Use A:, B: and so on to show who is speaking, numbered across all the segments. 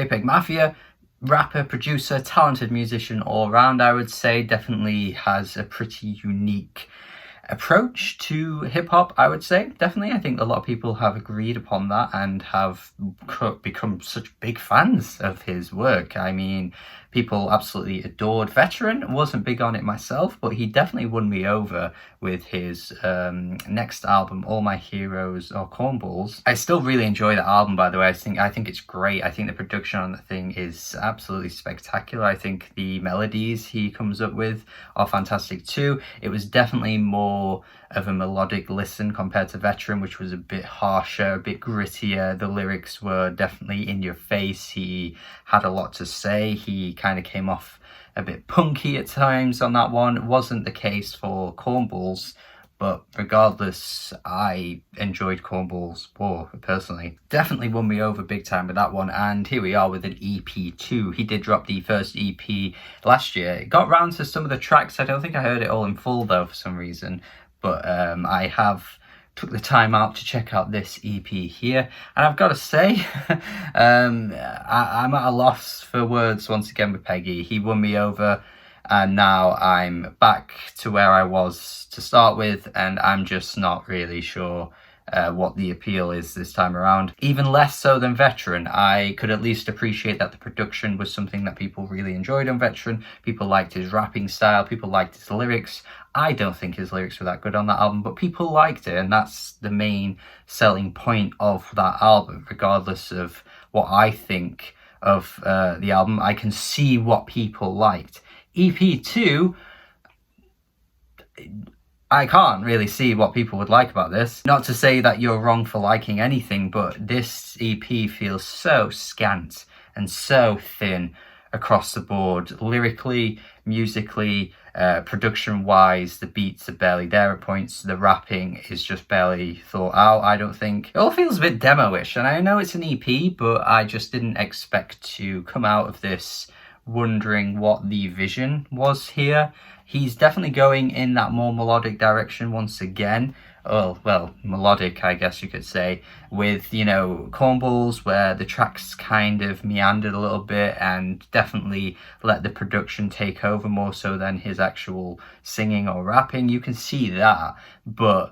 A: Jpegmafia, rapper, producer, talented musician all around, I would say. Definitely has a pretty unique approach to hip-hop, I would say. Definitely, I think a lot of people have agreed upon that and have become such big fans of his work. I mean, people absolutely adored Veteran. Wasn't big on it myself, but he definitely won me over with his next album, All My Heroes Are Cornballs. I still really enjoy that album, by the way. I think it's great. I think the production on the thing is absolutely spectacular. I think the melodies he comes up with are fantastic too. It was definitely more of a melodic listen compared to Veteran, which was a bit harsher, a bit grittier. The lyrics were definitely in your face. He had a lot to say. He kind of came off a bit punky at times on that one. It wasn't the case for Cornballs, but regardless, I enjoyed Cornballs more personally. Definitely won me over big time with that one, and here we are with an EP2. He did drop the first EP last year. It got round to some of the tracks. I don't think I heard it all in full though for some reason, but I have took the time out to check out this EP here, and I've got to say, I'm at a loss for words once again with Peggy. He won me over, and now I'm back to where I was to start with, and I'm just not really sure what the appeal is this time around. Even less so than Veteran. I could at least appreciate that the production was something that people really enjoyed on Veteran. People liked his rapping style, people liked his lyrics. I don't think his lyrics were that good on that album, but people liked it, and that's the main selling point of that album. Regardless of what I think of the album, I can see what people liked. EP2, I can't really see what people would like about this. Not to say that you're wrong for liking anything, but this EP feels so scant and so thin across the board. Lyrically, musically, production-wise, the beats are barely there at points. The rapping is just barely thought out, I don't think. It all feels a bit demo-ish, and I know it's an EP, but I just didn't expect to come out of this wondering what the vision was here. He's definitely going in that more melodic direction once again. Oh, well, melodic, I guess you could say, with, you know, Cornballs, where the tracks kind of meandered a little bit and definitely let the production take over more so than his actual singing or rapping. You can see that, but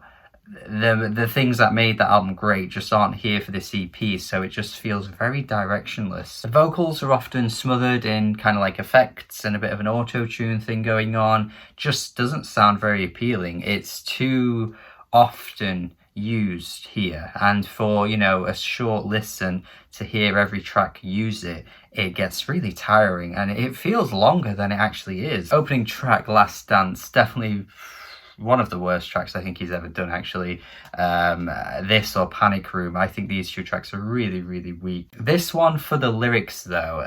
A: the things that made that album great just aren't here for this EP, so it just feels very directionless. The vocals are often smothered in kind of like effects and a bit of an auto-tune thing going on. Just doesn't sound very appealing. It's too often used here, and for, you know, a short listen to hear every track use it, it gets really tiring, and it feels longer than it actually is. Opening track, Last Dance, definitely one of the worst tracks I think he's ever done, actually. This or Panic Room, I think these two tracks are really, really weak. This one, for the lyrics though,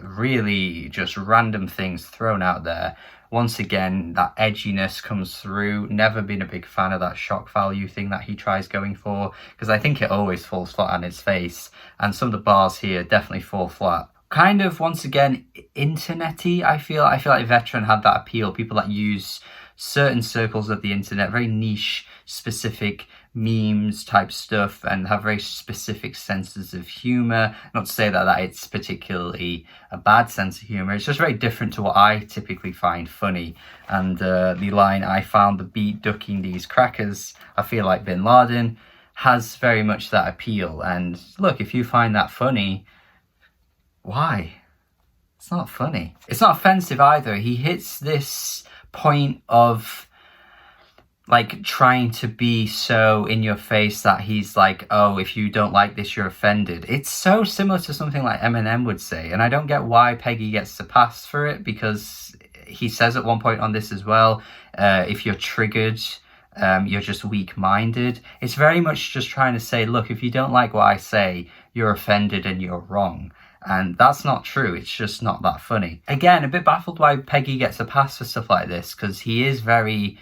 A: really just random things thrown out there. Once again, that edginess comes through. Never been a big fan of that shock value thing that he tries going for, because I think it always falls flat on its face, and some of the bars here definitely fall flat. Kind of, once again, internety, I feel like Veteran had that appeal. People that use certain circles of the internet, very niche, specific memes type stuff, and have very specific senses of humor. Not to say that it's particularly a bad sense of humor, it's just very different to what I typically find funny. And the line, "I found the beat ducking these crackers, I feel like Bin Laden," has very much that appeal. And look, if you find that funny, why? It's not funny. It's not offensive either. He hits this point of like trying to be so in your face that he's like, oh, if you don't like this, you're offended. It's so similar to something like Eminem would say, and I don't get why Peggy gets the pass for it, because he says at one point on this as well, if you're triggered, you're just weak-minded. It's very much just trying to say, look, if you don't like what I say, you're offended and you're wrong. And that's not true. It's just not that funny. Again, a bit baffled why Peggy gets a pass for stuff like this, because he is very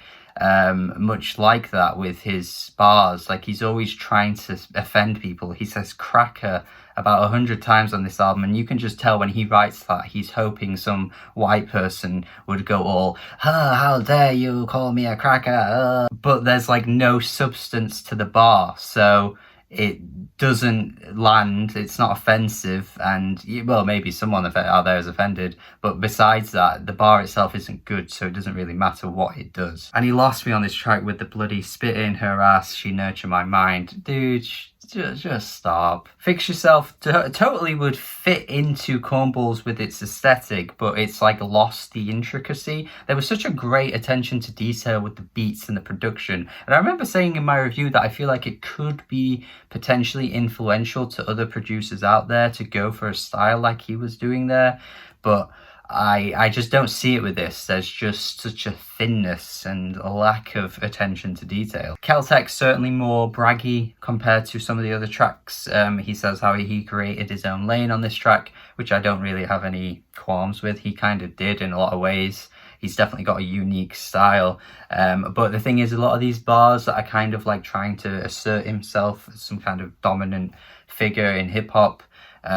A: much like that with his bars. Like, he's always trying to offend people. He says cracker about 100 times on this album, and you can just tell when he writes that he's hoping some white person would go all, oh, how dare you call me a cracker, but there's like no substance to the bar. So it doesn't land, it's not offensive, and well, maybe someone out there is offended, but besides that, the bar itself isn't good, so it doesn't really matter what it does. And he lost me on this track with the bloody spit in her ass, she nurtured my mind. Dude, just stop. Fix Yourself totally would fit into Cornballs with its aesthetic, but it's like lost the intricacy. There was such a great attention to detail with the beats and the production, and I remember saying in my review that I feel like it could be potentially influential to other producers out there to go for a style like he was doing there, but I just don't see it with this. There's just such a thinness and a lack of attention to detail. Kel-Tec's certainly more braggy compared to some of the other tracks. He says how he created his own lane on this track, which I don't really have any qualms with. He kind of did in a lot of ways. He's definitely got a unique style. But the thing is, a lot of these bars that are kind of like trying to assert himself as some kind of dominant figure in hip hop,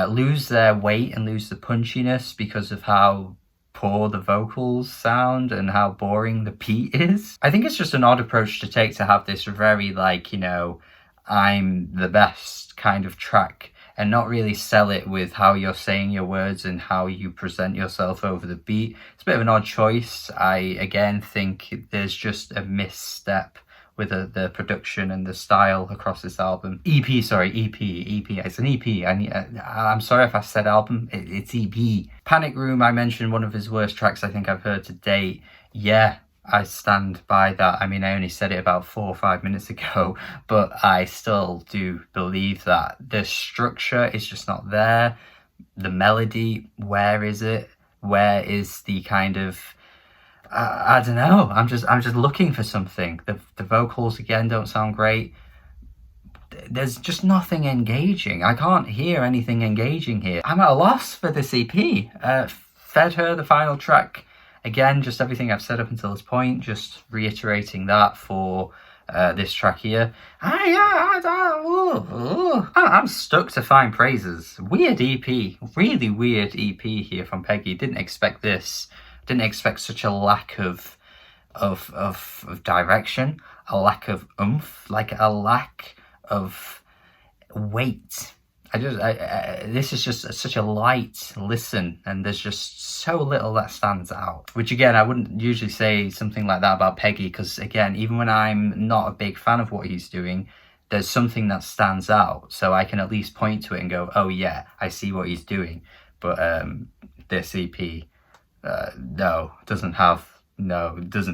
A: lose their weight and lose the punchiness because of how poor the vocals sound and how boring the beat is. I think it's just an odd approach to take, to have this very like, you know, I'm the best kind of track, and not really sell it with how you're saying your words and how you present yourself over the beat. It's a bit of an odd choice. I again think there's just a misstep with the production and the style across this album. EP, it's an EP. I'm sorry if I said album, it's EP. Panic Room, I mentioned one of his worst tracks I think I've heard to date. Yeah, I stand by that. I mean, I only said it about 4 or 5 minutes ago, but I still do believe that. The structure is just not there. The melody, where is it? Where is the kind of, I don't know. I'm just looking for something. The vocals again don't sound great. There's just nothing engaging. I can't hear anything engaging here. I'm at a loss for this EP. Fed Her, the final track. Again, just everything I've said up until this point, just reiterating that for this track here. I'm stuck to find praises. Weird EP, really weird EP here from Peggy. Didn't expect this. Didn't expect such a lack of direction, a lack of oomph, like a lack of weight. This is just such a light listen, and there's just so little that stands out. Which again, I wouldn't usually say something like that about Peggy, because again, even when I'm not a big fan of what he's doing, there's something that stands out, so I can at least point to it and go, oh yeah, I see what he's doing. But this EP, no, it doesn't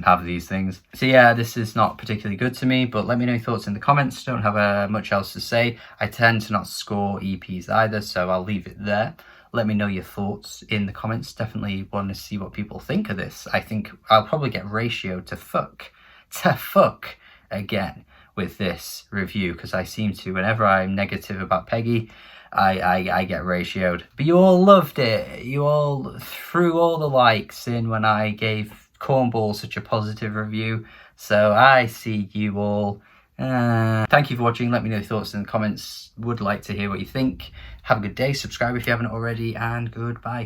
A: have these things. So yeah, this is not particularly good to me, but let me know your thoughts in the comments. Don't have much else to say. I tend to not score EPs either, so I'll leave it there. Let me know your thoughts in the comments. Definitely want to see what people think of this. I think I'll probably get ratioed to fuck again with this review, because I seem to, whenever I'm negative about Peggy, I get ratioed. But you all loved it. You all threw all the likes in when I gave Cornball such a positive review. So I see you all. Thank you for watching. Let me know your thoughts in the comments. Would like to hear what you think. Have a good day. Subscribe if you haven't already, and goodbye.